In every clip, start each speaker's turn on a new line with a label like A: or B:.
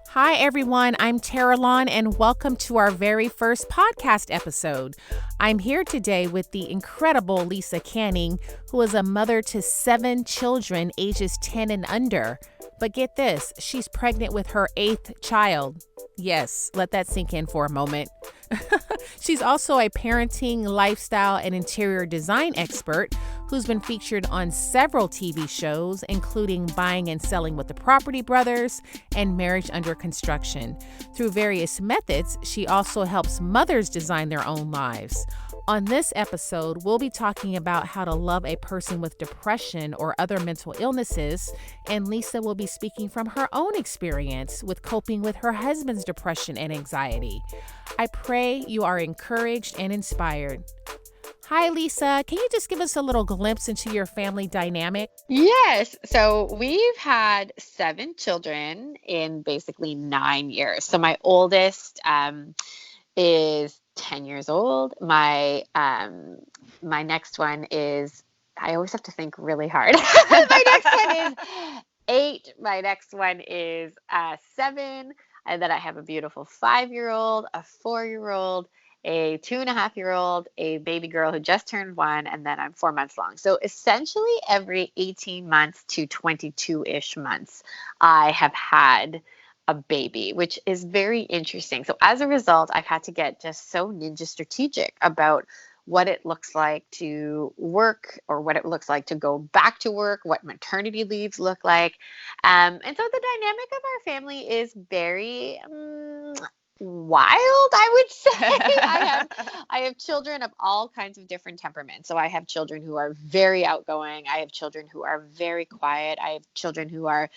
A: Hi, everyone. I'm Tara-Lon, and welcome to our very first podcast episode. I'm here today with the incredible Lisa Canning, who is a mother to 7 children ages 10 and under. But get this, she's pregnant with her 8th child. Yes, let that sink in for a moment. She's also a parenting, lifestyle, and interior design expert who's been featured on several TV shows, including Buying and Selling with the Property Brothers and Marriage Under Construction. Through various methods, she also helps mothers design their own lives. On this episode, we'll be talking about how to love a person with depression or other mental illnesses, and Lisa will be speaking from her own experience with coping with her husband's depression and anxiety. I pray you are encouraged and inspired. Hi, Lisa. Can you just give us a little glimpse into your family dynamic?
B: Yes. So we've had 7 children in basically 9 years. So my oldest is 10 years old. My next one is, I always have to think really hard. My next one is 8. My next one is 7. And then I have a beautiful 5-year-old, a 4-year-old, a 2.5-year-old, a baby girl who just turned 1, and then I'm 4 months long. So essentially every 18 months to 22-ish months, I have had a baby, which is very interesting. So as a result, I've had to get just so ninja strategic about what it looks like to work or what it looks like to go back to work, what maternity leaves look like. And so the dynamic of our family is very wild, I would say. I have children of all kinds of different temperaments. So I have children who are very outgoing. I have children who are very quiet. I have children who are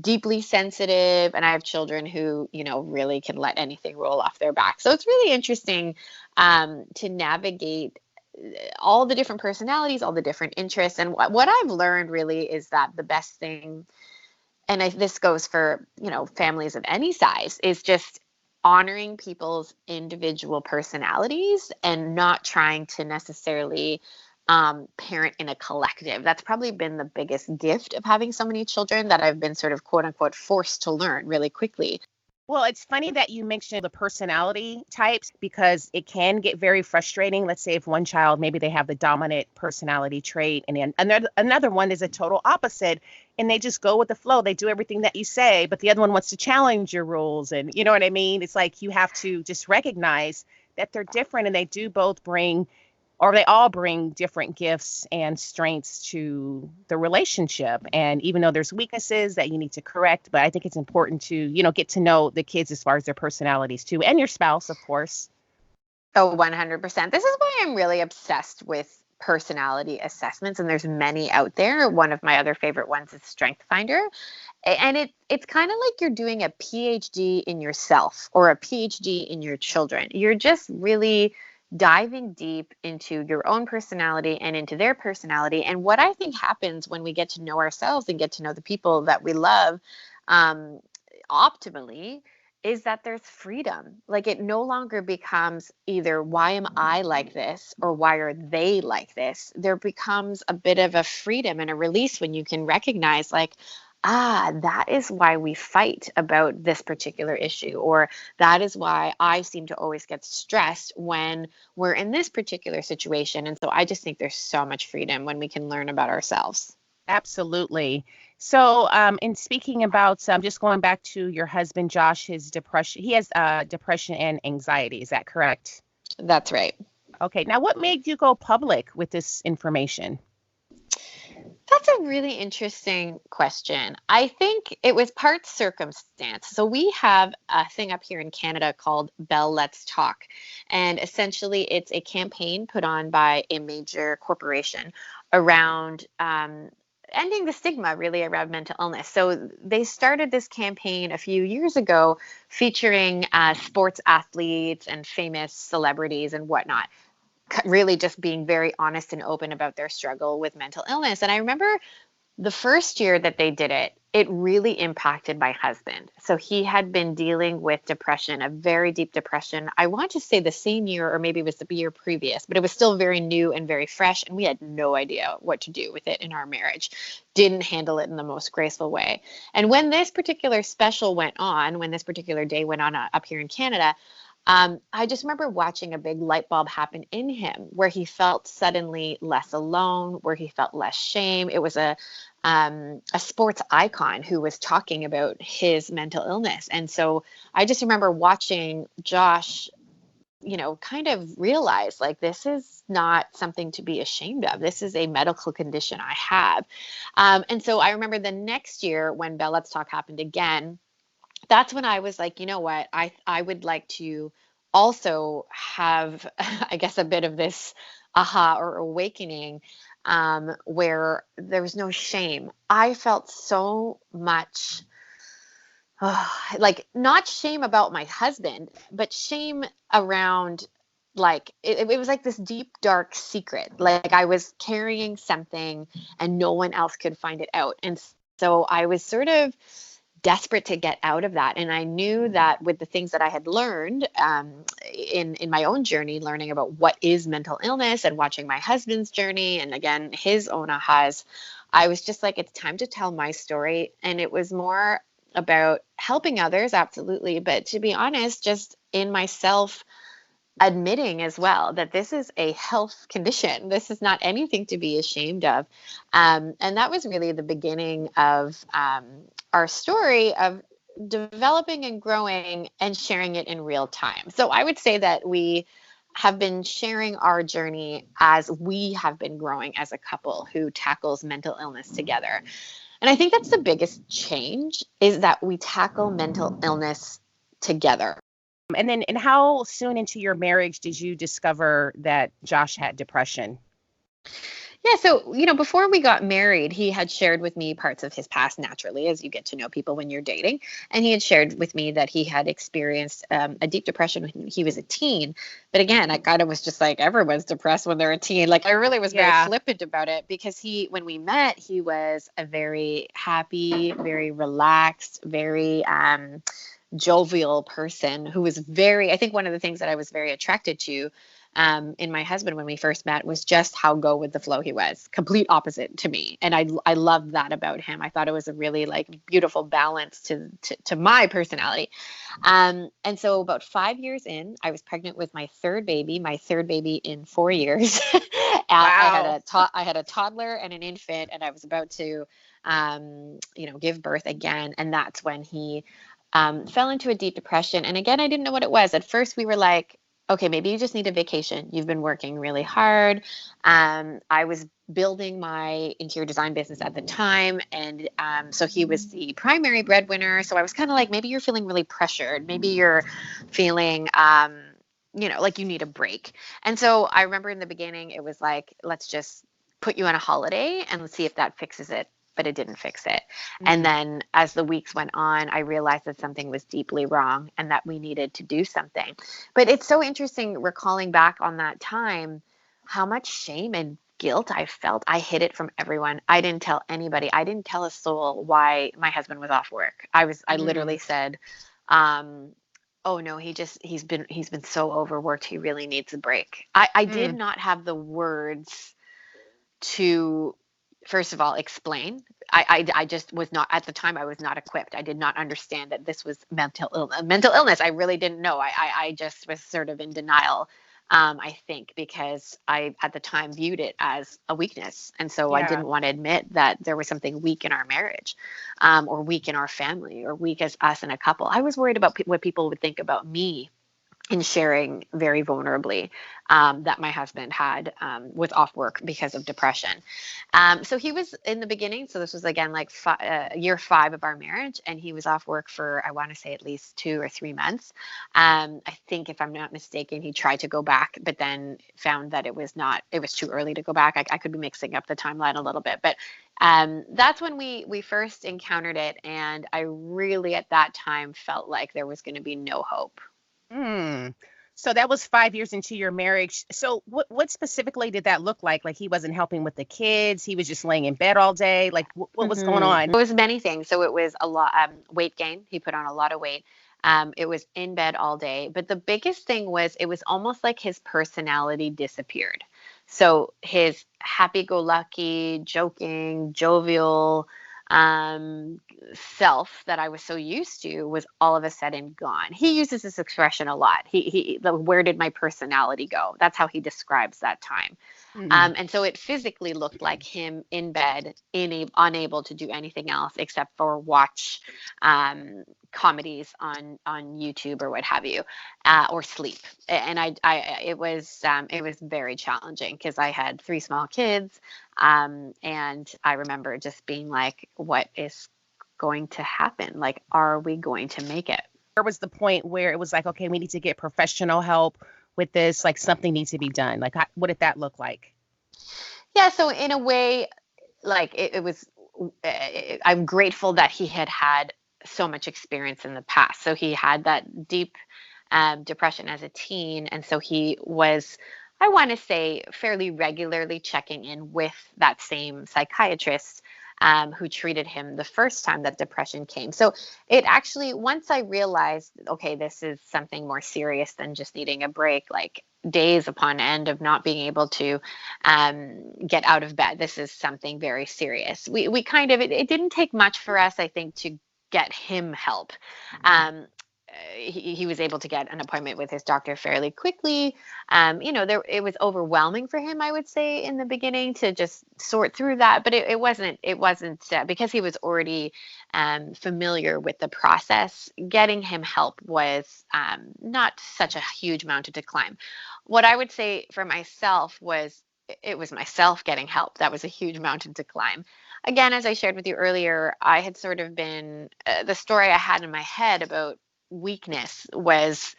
B: deeply sensitive, and I have children who, really can let anything roll off their back. So it's really interesting to navigate all the different personalities, all the different interests. And what I've learned really is that the best thing, and this goes for, families of any size, is just honoring people's individual personalities and not trying to necessarily parent in a collective. That's probably been the biggest gift of having so many children, that I've been sort of quote unquote forced to learn really quickly.
A: Well, it's funny that you mentioned the personality types, because it can get very frustrating. Let's say if one child, maybe they have the dominant personality trait, and then another one is a total opposite, and they just go with the flow. They do everything that you say, but the other one wants to challenge your rules. And you know what I mean? It's like you have to just recognize that they're different, and they do both bring, or they all bring, different gifts and strengths to the relationship. And even though there's weaknesses that you need to correct, but I think it's important to, get to know the kids as far as their personalities too, and your spouse, of course.
B: Oh, 100%. This is why I'm really obsessed with personality assessments, and there's many out there. One of my other favorite ones is StrengthsFinder. And it's kind of like you're doing a PhD in yourself or a PhD in your children. You're just really diving deep into your own personality and into their personality. And what I think happens when we get to know ourselves and get to know the people that we love optimally is that there's freedom. Like, it no longer becomes either why am I like this or why are they like this. There becomes a bit of a freedom and a release when you can recognize, like, that is why we fight about this particular issue, or that is why I seem to always get stressed when we're in this particular situation. And so I just think there's so much freedom when we can learn about ourselves.
A: Absolutely. So, in speaking about, just going back to your husband, Josh, his depression, he has depression and anxiety. Is that correct?
B: That's right.
A: Okay. Now, what made you go public with this information?
B: That's a really interesting question. I think it was part circumstance. So we have a thing up here in Canada called Bell Let's Talk. And essentially it's a campaign put on by a major corporation around ending the stigma really around mental illness. So they started this campaign a few years ago featuring sports athletes and famous celebrities and whatnot, really just being very honest and open about their struggle with mental illness. And I remember The first year that they did it, it really impacted my husband. So he had been dealing with depression, a very deep depression. I want to say the same year, or maybe it was the year previous, but it was still very new and very fresh. And we had no idea what to do with it in our marriage. Didn't handle it in the most graceful way. And when this particular special went on, when this particular day went on up here in Canada, I just remember watching a big light bulb happen in him where he felt suddenly less alone, where he felt less shame. It was a sports icon who was talking about his mental illness. And so I just remember watching Josh, kind of realize like this is not something to be ashamed of. This is a medical condition I have. And so I remember the next year when Bell Let's Talk happened again, that's when I was like, you know what, I would like to also have, I guess, a bit of this aha or awakening where there was no shame. I felt so much like not shame about my husband, but shame around like it was like this deep, dark secret. Like I was carrying something and no one else could find it out. And so I was sort of desperate to get out of that. And I knew that with the things that I had learned in my own journey, learning about what is mental illness and watching my husband's journey and again, his own ahas, I was just like, it's time to tell my story. And it was more about helping others, absolutely. But to be honest, just in myself, admitting as well that this is a health condition. This is not anything to be ashamed of. And that was really the beginning of our story of developing and growing and sharing it in real time. So I would say that we have been sharing our journey as we have been growing as a couple who tackles mental illness together. And I think that's the biggest change is that we tackle mental illness together.
A: And how soon into your marriage did you discover that Josh had depression?
B: Yeah, so, before we got married, he had shared with me parts of his past naturally, as you get to know people when you're dating. And he had shared with me that he had experienced a deep depression when he was a teen. But again, I kind of was just like, everyone's depressed when they're a teen. Like, I really was very flippant about it because when we met, he was a very happy, very relaxed, very jovial person who was I think one of the things that I was very attracted to in my husband when we first met was just how go with the flow he was, complete opposite to me. And I loved that about him. I thought it was a really like beautiful balance to my personality. And so about 5 years in, I was pregnant with my third baby in 4 years.
A: Wow.
B: I had a toddler and an infant, and I was about to, give birth again. And that's when he fell into a deep depression. And again, I didn't know what it was. At first, we were like, okay, maybe you just need a vacation. You've been working really hard. I was building my interior design business at the time. And so he was the primary breadwinner. So I was kind of like, maybe you're feeling really pressured. Maybe you're feeling, like you need a break. And so I remember in the beginning, it was like, let's just put you on a holiday and let's see if that fixes it. But it didn't fix it. And then as the weeks went on, I realized that something was deeply wrong and that we needed to do something. But it's so interesting recalling back on that time, how much shame and guilt I felt. I hid it from everyone. I didn't tell anybody. I didn't tell a soul why my husband was off work. I literally said, oh no, he's been so overworked. He really needs a break. I did not have the words to, first of all, explain. I just was not, at the time, I was not equipped. I did not understand that this was mental illness. I really didn't know. I just was sort of in denial, I think, because I, at the time, viewed it as a weakness. And so I didn't want to admit that there was something weak in our marriage, or weak in our family, or weak as us in a couple. I was worried about what people would think about me in sharing very vulnerably that my husband was off work because of depression. So he was in the beginning. So this was again like year 5 of our marriage, and he was off work for, I want to say, at least 2 or 3 months. I think, if I'm not mistaken, he tried to go back, but then found that it was too early to go back. I could be mixing up the timeline a little bit, but that's when we first encountered it, and I really at that time felt like there was going to be no hope.
C: So that was 5 years into your marriage. So what specifically did that look like? Like he wasn't helping with the kids. He was just laying in bed all day. Like what was going on?
B: It was many things. So it was a lot, weight gain. He put on a lot of weight. It was in bed all day. But the biggest thing was it was almost like his personality disappeared. So his happy-go-lucky, joking, jovial self that I was so used to was all of a sudden gone. He uses this expression a lot. Where did my personality go? That's how he describes that time. And so it physically looked like him in bed, unable to do anything else except for watch comedies on YouTube or what have you, or sleep. And it was very challenging because I had 3 small kids, and I remember just being like, what is going to happen? Like, are we going to make it?
C: Where was the point where it was like, okay, we need to get professional help with this, like something needs to be done? Like, what did that look like?
B: Yeah, so in a way, like it was, I'm grateful that he had so much experience in the past. So he had that deep depression as a teen. And so he was, I want to say, fairly regularly checking in with that same psychiatrist who treated him the first time that depression came. So it actually, once I realized, okay, this is something more serious than just needing a break, like days upon end of not being able to get out of bed. This is something very serious. We kind of, it didn't take much for us, I think, to get him help. He was able to get an appointment with his doctor fairly quickly. It was overwhelming for him, I would say, in the beginning to just sort through that. But it wasn't because he was already familiar with the process. Getting him help was not such a huge mountain to climb. What I would say for myself was it was myself getting help. That was a huge mountain to climb. Again, as I shared with you earlier, I had sort of been the story I had in my head about weakness was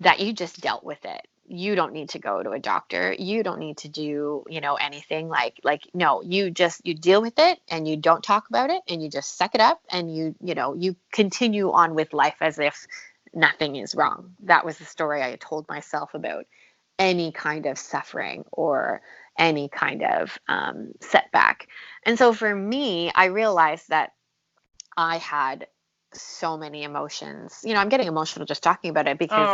B: that you just dealt with it. You don't need to go to a doctor. You don't need to do, anything like no, you deal with it and you don't talk about it and you just suck it up and you continue on with life as if nothing is wrong. That was the story I had told myself about any kind of suffering or any kind of setback. And so for me, I realized that I had so many emotions. I'm getting emotional just talking about it because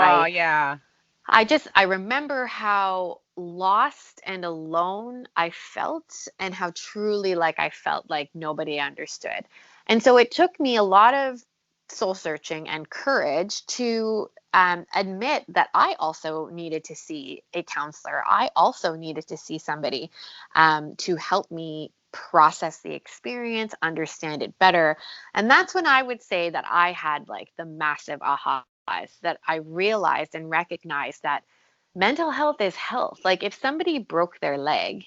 B: I remember how lost and alone I felt and how truly like I felt like nobody understood. And so it took me a lot of soul searching and courage to admit that I also needed to see a counselor. I also needed to see somebody to help me process the experience, understand it better. And that's when I would say that I had like the massive ahas, that I realized and recognized that mental health is health. Like if somebody broke their leg,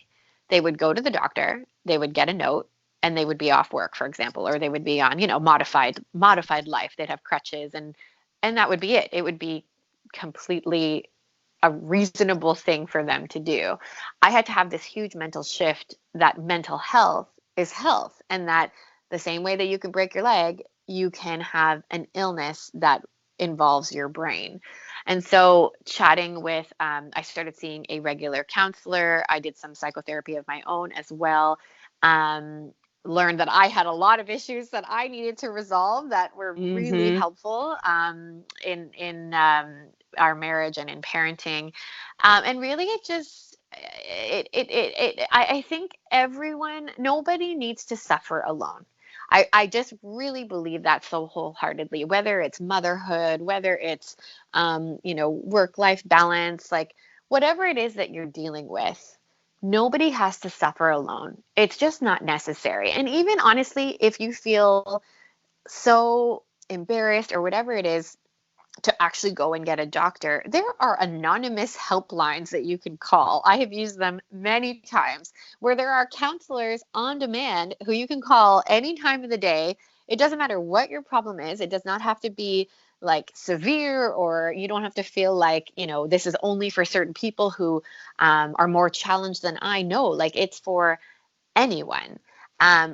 B: they would go to the doctor, they would get a note, and they would be off work, for example, or they would be on, modified life. They'd have crutches and that would be it. It would be completely a reasonable thing for them to do. I had to have this huge mental shift that mental health is health, and that the same way that you can break your leg, you can have an illness that involves your brain. And so chatting with, I started seeing a regular counselor. I did some psychotherapy of my own as well. Learned that I had a lot of issues that I needed to resolve that were really helpful in our marriage and in parenting. And really I think nobody needs to suffer alone. I just really believe that so wholeheartedly, whether it's motherhood, whether it's, work-life balance, like whatever it is that you're dealing with, nobody has to suffer alone. It's just not necessary. And even honestly, if you feel so embarrassed or whatever it is to actually go and get a doctor, there are anonymous helplines that you can call. I have used them many times where there are counselors on demand who you can call any time of the day. It doesn't matter what your problem is. It does not have to be like severe, or you don't have to feel like, this is only for certain people who are more challenged than I know. Like it's for anyone.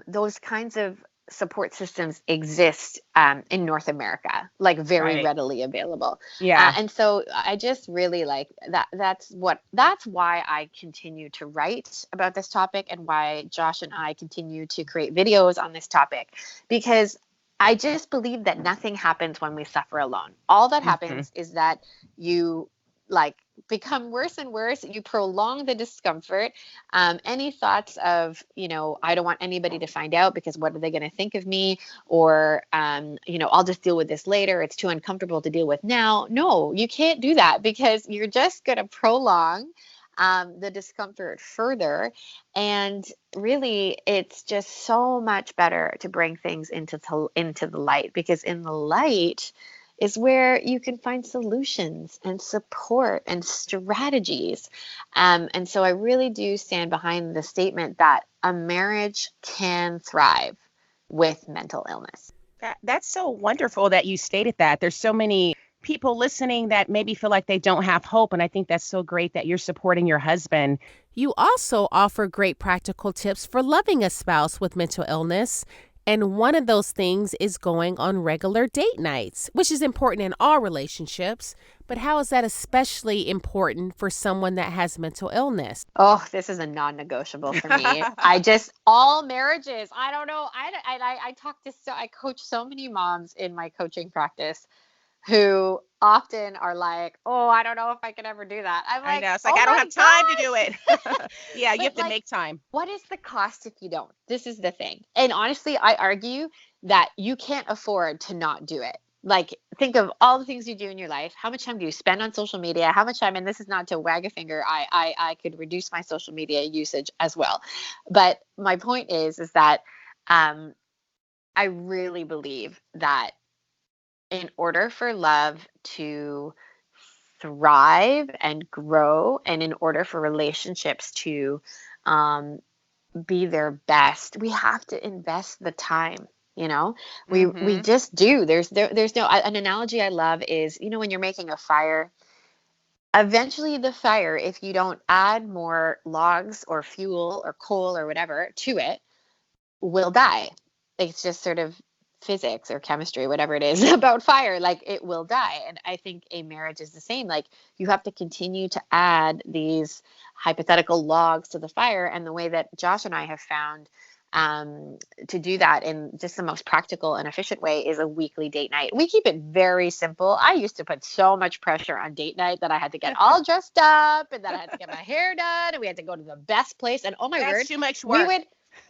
B: Those kinds of support systems exist in North America, like very
C: Right.
B: readily available.
C: Yeah.
B: And so I just really like that. That's why I continue to write about this topic, and why Josh and I continue to create videos on this topic, because I just believe that nothing happens when we suffer alone. All that
C: Hmm.
B: happens is that you like become worse and worse. You prolong the discomfort. Any thoughts of, I don't want anybody to find out because what are they going to think of me? Or, I'll just deal with this later. It's too uncomfortable to deal with now. No, you can't do that, because you're just going to prolong the discomfort further. And really, it's just so much better to bring things into the light, because in the light is where you can find solutions and support and strategies. And so I really do stand behind the statement that a marriage can thrive with mental illness.
C: That's so wonderful that you stated that. There's so many people listening that maybe feel like they don't have hope. And I think that's so great that you're supporting your husband.
A: You also offer great practical tips for loving a spouse with mental illness. And one of those things is going on regular date nights, which is important in all relationships. But how is that especially important for someone that has mental illness?
B: Oh, this is a non-negotiable for me. All marriages. I don't know. I coach so many moms in my coaching practice who often are like, oh, I don't know if I can ever do that. I'm
C: I
B: like,
C: know. It's like,
B: oh
C: I don't
B: my
C: have time to do
B: gosh.
C: it. Yeah, you
B: But
C: have to
B: like,
C: make time.
B: what is the cost if you don't? This is the thing. And honestly, I argue that you can't afford to not do it. Like, think of all the things you do in your life. How much time do you spend on social media? How much time, and this is not to wag a finger, I could reduce my social media usage as well. But my point is that I really believe that in order for love to thrive and grow, and in order for relationships to um, be their best, we have to invest the time. We
C: Hmm.
B: just do. There's no, an analogy I love is, when you're making a fire, eventually the fire, if you don't add more logs or fuel or coal or whatever to it, will die. It's just sort of physics or chemistry, whatever it is about fire, like it will die. And I think a marriage is the same. Like, you have to continue to add these hypothetical logs to the fire. And the way that Josh and I have found to do that in just the most practical and efficient way is a weekly date night. We keep it very simple. I used to put so much pressure on date night that I had to get all dressed up, and that I had to get my hair done, and we had to go to the best place. And oh my
C: That's
B: word,
C: too much
B: we
C: work.
B: would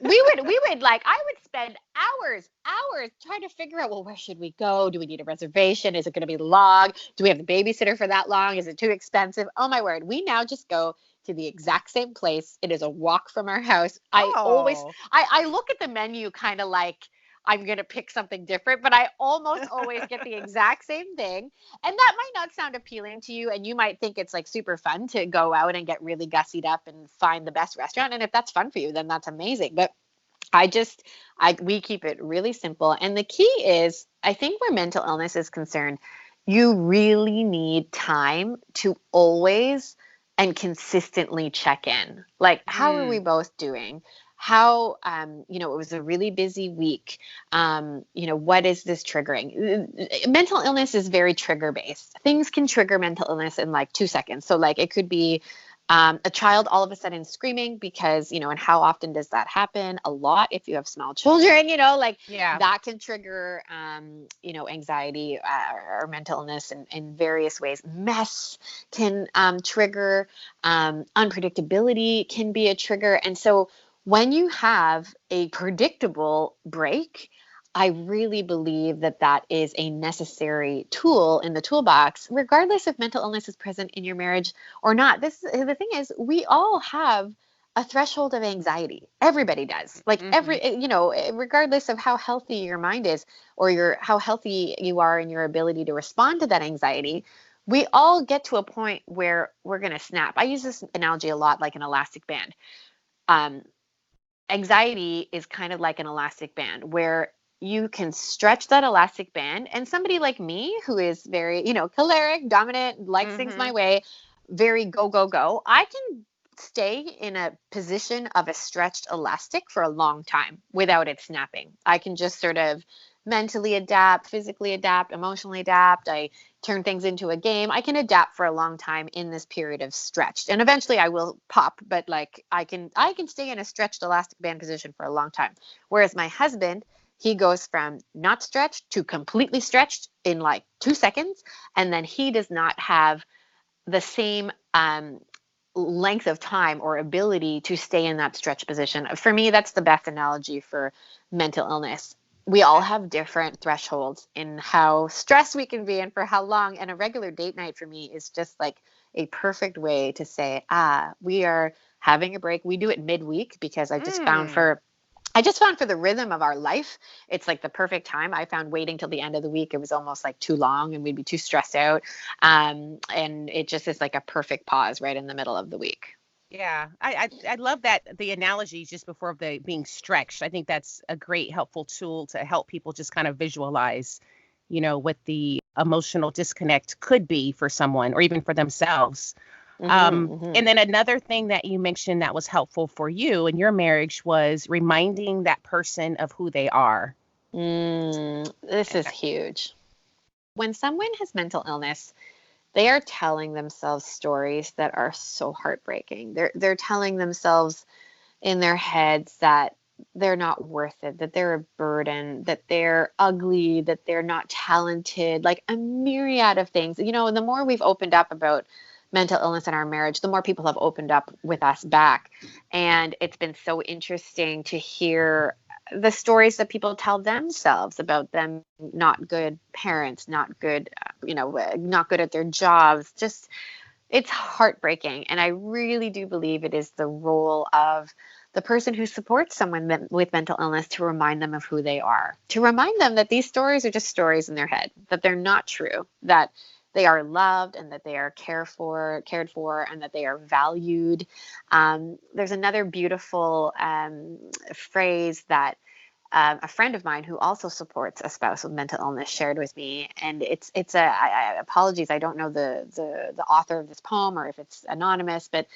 B: we would like, I would spend hours trying to figure out, well, where should we go? Do we need a reservation? Is it going to be long? Do we have the babysitter for that long? Is it too expensive? Oh my word. We now just go to the exact same place. It is a walk from our house.
C: Oh,
B: I look at the menu kind of like I'm going to pick something different, but I almost always get the exact same thing. And that might not sound appealing to you, and you might think it's like super fun to go out and get really gussied up and find the best restaurant. And if that's fun for you, then that's amazing. But we keep it really simple. And the key is, I think where mental illness is concerned, you really need time to always and consistently check in. Like, how are we
C: mm,
B: both doing? How, it was a really busy week. What is this triggering? Mental illness is very trigger based. Things can trigger mental illness in like 2 seconds. So like, it could be a child all of a sudden screaming because, and how often does that happen? A lot if you have small children, like
C: yeah.
B: that can trigger, anxiety or mental illness in various ways. Mess can trigger, unpredictability can be a trigger. And so when you have a predictable break, I really believe that that is a necessary tool in the toolbox, regardless if mental illness is present in your marriage or not. The thing is, we all have a threshold of anxiety. Everybody does. Like
C: Hmm.
B: regardless of how healthy your mind is, or how healthy you are in your ability to respond to that anxiety, we all get to a point where we're going to snap. I use this analogy a lot, like an elastic band. Um, Anxiety is kind of like an elastic band where you can stretch that elastic band. And somebody like me, who is very, choleric, dominant, likes things
C: Hmm.
B: my way, very go, go, go, I can stay in a position of a stretched elastic for a long time without it snapping. I can just sort of mentally adapt, physically adapt, emotionally adapt. I turn things into a game. I can adapt for a long time in this period of stretched. And eventually I will pop, but like I can stay in a stretched elastic band position for a long time. Whereas my husband, he goes from not stretched to completely stretched in like 2 seconds, and then he does not have the same length of time or ability to stay in that stretch position. For me, that's the best analogy for mental illness. We all have different thresholds in how stressed we can be and for how long. And a regular date night for me is just like a perfect way to say, we are having a break. We do it midweek because I just found for the rhythm of our life, it's like the perfect time. I found waiting till the end of the week, it was almost like too long and we'd be too stressed out. And it just is like a perfect pause right in the middle of the week.
C: Yeah, I love that, the analogy just before the being stretched. I think that's a great helpful tool to help people just kind of visualize, what the emotional disconnect could be for someone or even for themselves. And then another thing that you mentioned that was helpful for you in your marriage was reminding that person of who they are.
B: This is huge. When someone has mental illness, they are telling themselves stories that are so heartbreaking. They're telling themselves in their heads that they're not worth it, that they're a burden, that they're ugly, that they're not talented, like a myriad of things. The more we've opened up about mental illness in our marriage, the more people have opened up with us back. And it's been so interesting to hear the stories that people tell themselves about them not good parents, not good, not good at their jobs. Just, it's heartbreaking. And I really do believe it is the role of the person who supports someone with mental illness to remind them of who they are, to remind them that these stories are just stories in their head, that they're not true, that they are loved and that they are cared for, and that they are valued. There's another beautiful phrase that a friend of mine who also supports a spouse with mental illness shared with me, and I apologies, I don't know the author of this poem or if it's anonymous, but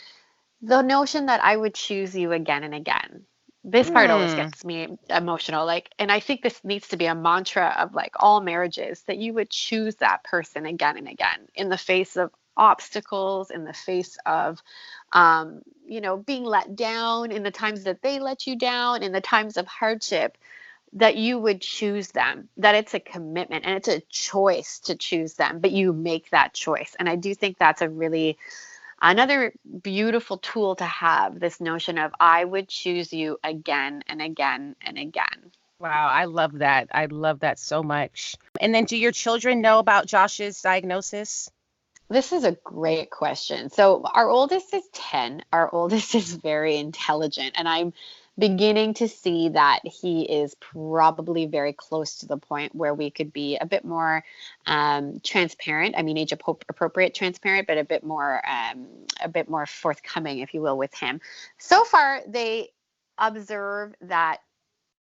B: the notion that I would choose you again and again. This part always gets me emotional. And I think this needs to be a mantra of like all marriages, that you would choose that person again and again in the face of obstacles, in the face of, being let down, in the times that they let you down, in the times of hardship, that you would choose them, that it's a commitment and it's a choice to choose them, but you make that choice. And I do think that's another beautiful tool to have, this notion of I would choose you again and again and again.
C: Wow, I love that. I love that so much. And then do your children know about Josh's diagnosis?
B: This is a great question. So our oldest is 10. Our oldest is very intelligent, and I'm beginning to see that he is probably very close to the point where we could be a bit more transparent. I mean, age appropriate transparent, but a bit more forthcoming, if you will, with him. So far, they observe that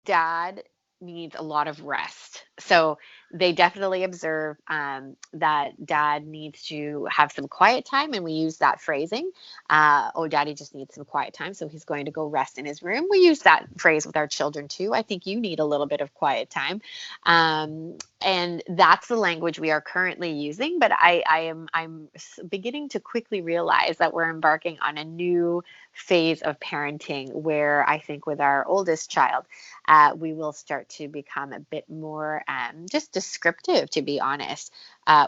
B: Dad needs a lot of rest. So they definitely observe that Dad needs to have some quiet time, and we use that phrasing. Daddy just needs some quiet time, so he's going to go rest in his room. We use that phrase with our children too. I think you need a little bit of quiet time, and that's the language we are currently using. But I'm beginning to quickly realize that we're embarking on a new phase of parenting, where I think with our oldest child, we will start to become a bit more just descriptive, to be honest,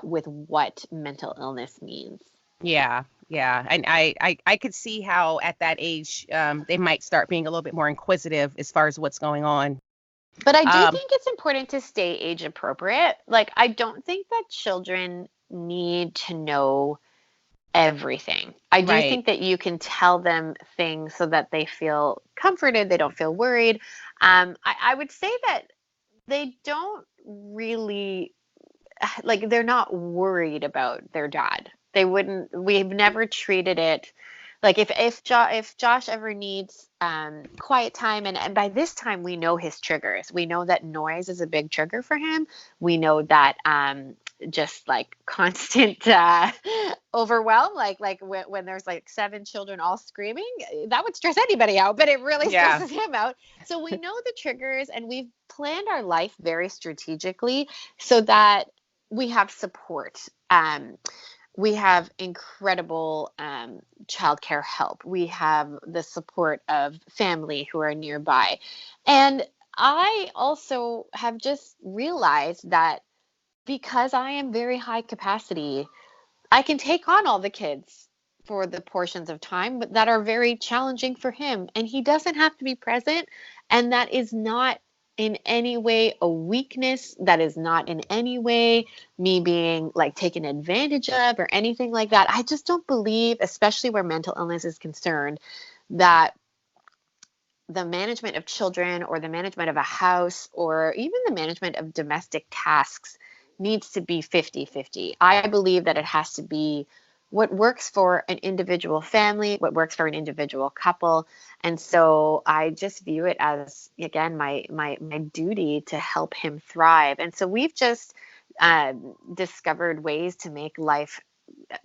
B: with what mental illness means.
C: Yeah. And I could see how at that age, they might start being a little bit more inquisitive as far as what's going on.
B: But I do think it's important to stay age appropriate. Like, I don't think that children need to know everything. I do think that you can tell them things so that they feel comforted, they don't feel worried. I would say that they don't really, like, they're not worried about their dad. We've never treated it like if Josh ever needs quiet time, and by this time we know his triggers. We know that noise is a big trigger for him. We know that just like constant overwhelm, like when there's like 7 children all screaming, that would stress anybody out, but it really stresses him out. So we know the triggers, and we've planned our life very strategically so that we have support. We have incredible childcare help. We have the support of family who are nearby. And I also have just realized that because I am very high capacity, I can take on all the kids for the portions of time that are very challenging for him. And he doesn't have to be present. And that is not in any way a weakness. That is not in any way me being like taken advantage of or anything like that. I just don't believe, especially where mental illness is concerned, that the management of children or the management of a house or even the management of domestic tasks needs to be 50-50. I believe that it has to be what works for an individual family, what works for an individual couple. And so I just view it as, again, my duty to help him thrive. And so we've just discovered ways to make life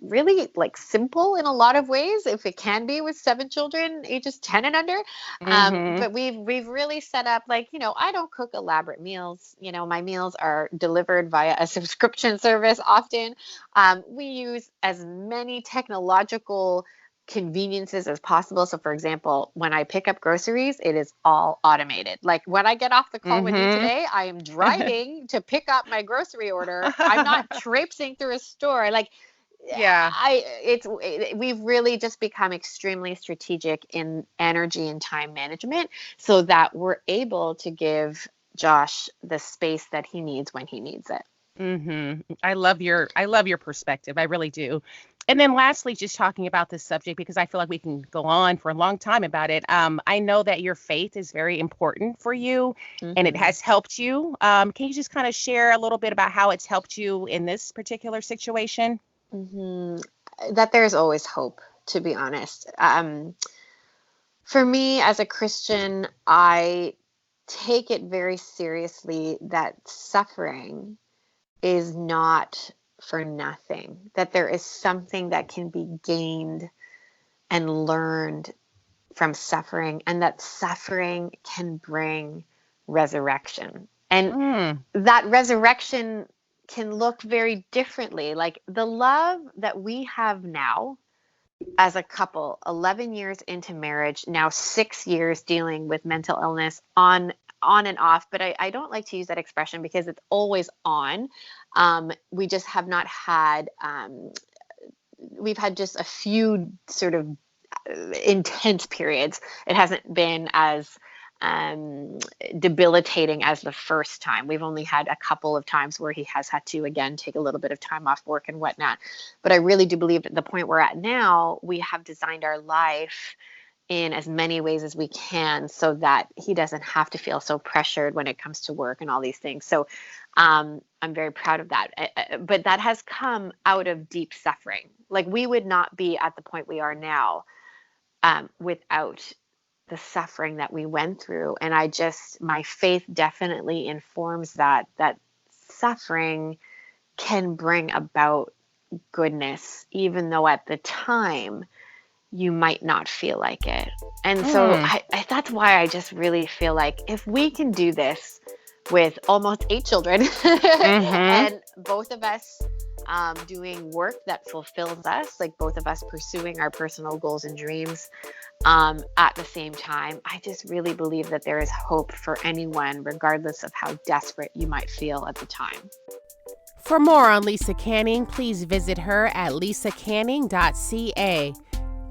B: really like simple in a lot of ways, if it can be with 7 children, ages 10 and under. But we've really set up, like, I don't cook elaborate meals. My meals are delivered via a subscription service often. We use as many technological conveniences as possible. So for example, when I pick up groceries, it is all automated. Like when I get off the call with you today, I am driving to pick up my grocery order. I'm not traipsing through a store. Like, we've really just become extremely strategic in energy and time management so that we're able to give Josh the space that he needs when he needs it.
C: I love your perspective. I really do. And then lastly, just talking about this subject, because I feel like we can go on for a long time about it. I know that your faith is very important for you and it has helped you. Can you just kind of share a little bit about how it's helped you in this particular situation?
B: That there's always hope, to be honest. For me as a Christian, I take it very seriously that suffering is not for nothing, that there is something that can be gained and learned from suffering, and that suffering can bring resurrection. And that resurrection can look very differently. Like the love that we have now as a couple, 11 years into marriage, now 6 years dealing with mental illness on and off, but I don't like to use that expression because it's always on. We just have not had, we've had just a few sort of intense periods. It hasn't been as debilitating as the first time. We've only had a couple of times where he has had to, again, take a little bit of time off work and whatnot. But I really do believe at the point we're at now, we have designed our life in as many ways as we can so that he doesn't have to feel so pressured when it comes to work and all these things. So I'm very proud of that. But that has come out of deep suffering. Like we would not be at the point we are now without the suffering that we went through. And my faith definitely informs that suffering can bring about goodness, even though at the time you might not feel like it. And so that's why I just really feel like if we can do this with almost 8 children and both of us doing work that fulfills us, like both of us pursuing our personal goals and dreams at the same time, I just really believe that there is hope for anyone, regardless of how desperate you might feel at the time.
A: For more on Lisa Canning, please visit her at lisacanning.ca.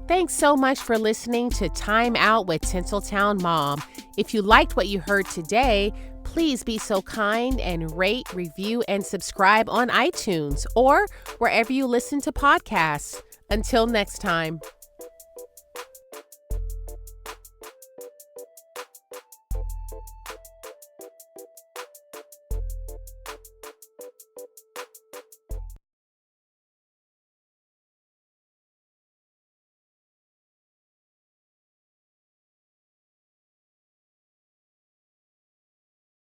A: Thanks so much for listening to Time Out with Tinseltown Mom. If you liked what you heard today, please be so kind and rate, review, and subscribe on iTunes or wherever you listen to podcasts. Until next time.